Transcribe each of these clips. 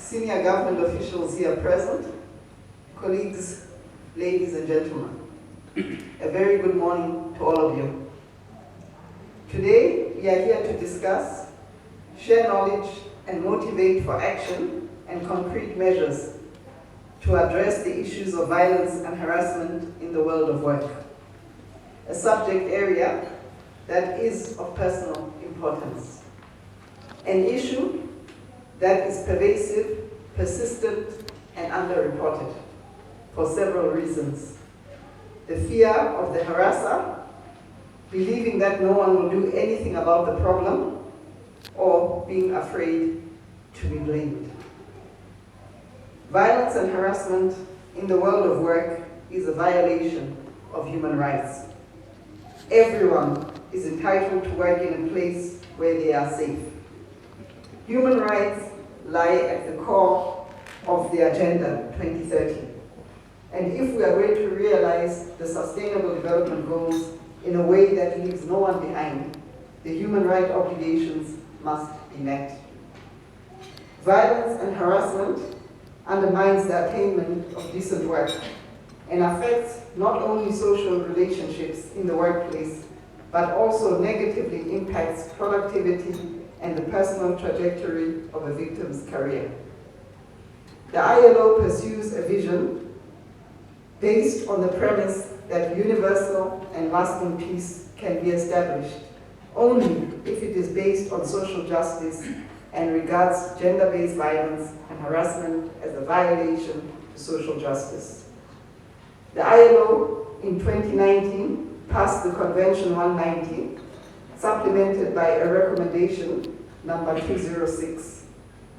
senior government officials here present, colleagues, ladies and gentlemen, a very good morning to all of you. Today, we are here to discuss, share knowledge, and motivate for action and concrete measures to address the issues of violence and harassment in the world of work, a subject area that is of personal importance, an issue that is pervasive, persistent, and underreported for several reasons. The fear of the harasser, believing that no one will do anything about the problem, or being afraid to be blamed. Violence and harassment in the world of work is a violation of human rights. Everyone is entitled to work in a place where they are safe. Human rights lie at the core of the Agenda 2030. And if we are going to realize the Sustainable Development Goals in a way that leaves no one behind, the human rights obligations must be met. Violence and harassment undermines the attainment of decent work and affects not only social relationships in the workplace, but also negatively impacts productivity and the personal trajectory of a victim's career. The ILO pursues a vision based on the premise that universal and lasting peace can be established only if it is based on social justice and regards gender-based violence and harassment as a violation to social justice. The ILO in 2019 passed the Convention 190, supplemented by a recommendation number 206,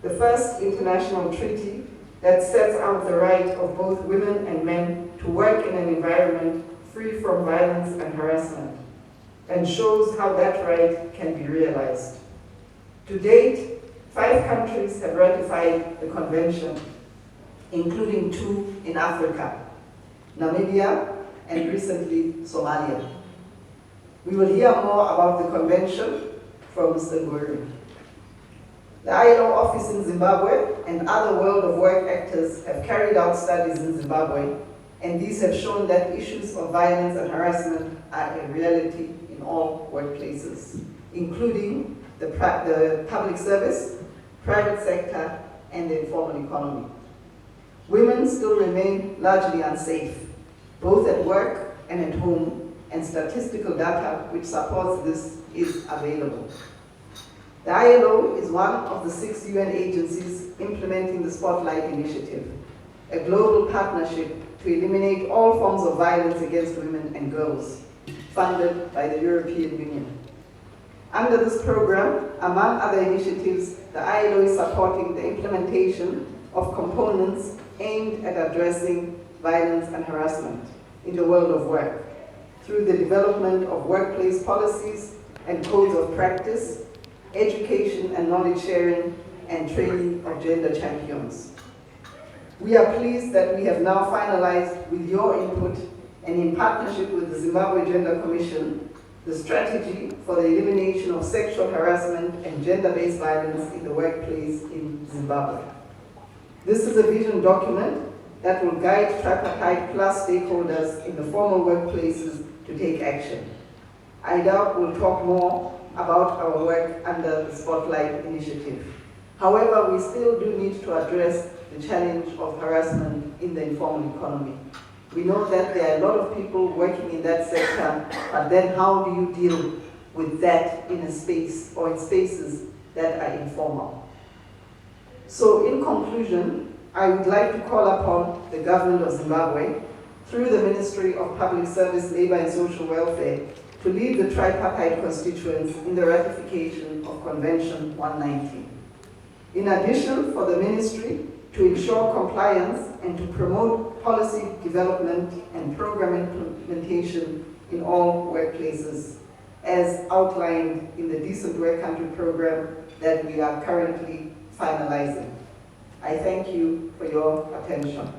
the first international treaty that sets out the right of both women and men to work in an environment free from violence and harassment, and shows how that right can be realized. To date, 5 countries have ratified the convention, including 2 in Africa, Namibia and recently Somalia. We will hear more about the convention from Mr. Nguri. The ILO office in Zimbabwe and other World of Work actors have carried out studies in Zimbabwe, and these have shown that issues of violence and harassment are a reality in all workplaces, including the public service, private sector, and the informal economy. Women still remain largely unsafe, both at work and at home, and statistical data which supports this is available. The ILO is one of the 6 UN agencies implementing the Spotlight Initiative, a global partnership to eliminate all forms of violence against women and girls, funded by the European Union. Under this program, among other initiatives, the ILO is supporting the implementation of components aimed at addressing violence and harassment in the world of work through the development of workplace policies and codes of practice, education and knowledge sharing, and training of gender champions. We are pleased that we have now finalized, with your input and in partnership with the Zimbabwe Gender Commission, the strategy for the elimination of sexual harassment and gender-based violence in the workplace in Zimbabwe. This is a vision document that will guide tripartite plus stakeholders in the formal workplaces to take action. I doubt we'll talk more about our work under the Spotlight Initiative. However, we still do need to address the challenge of harassment in the informal economy. We know that there are a lot of people working in that sector, but then how do you deal with that in a space or in spaces that are informal? So in conclusion, I would like to call upon the government of Zimbabwe, through the Ministry of Public Service, Labor and Social Welfare, to lead the tripartite constituents in the ratification of Convention 190. In addition, for the ministry to ensure compliance and to promote policy development and program implementation in all workplaces, as outlined in the Decent Work Country program that we are currently finalizing. I thank you for your attention.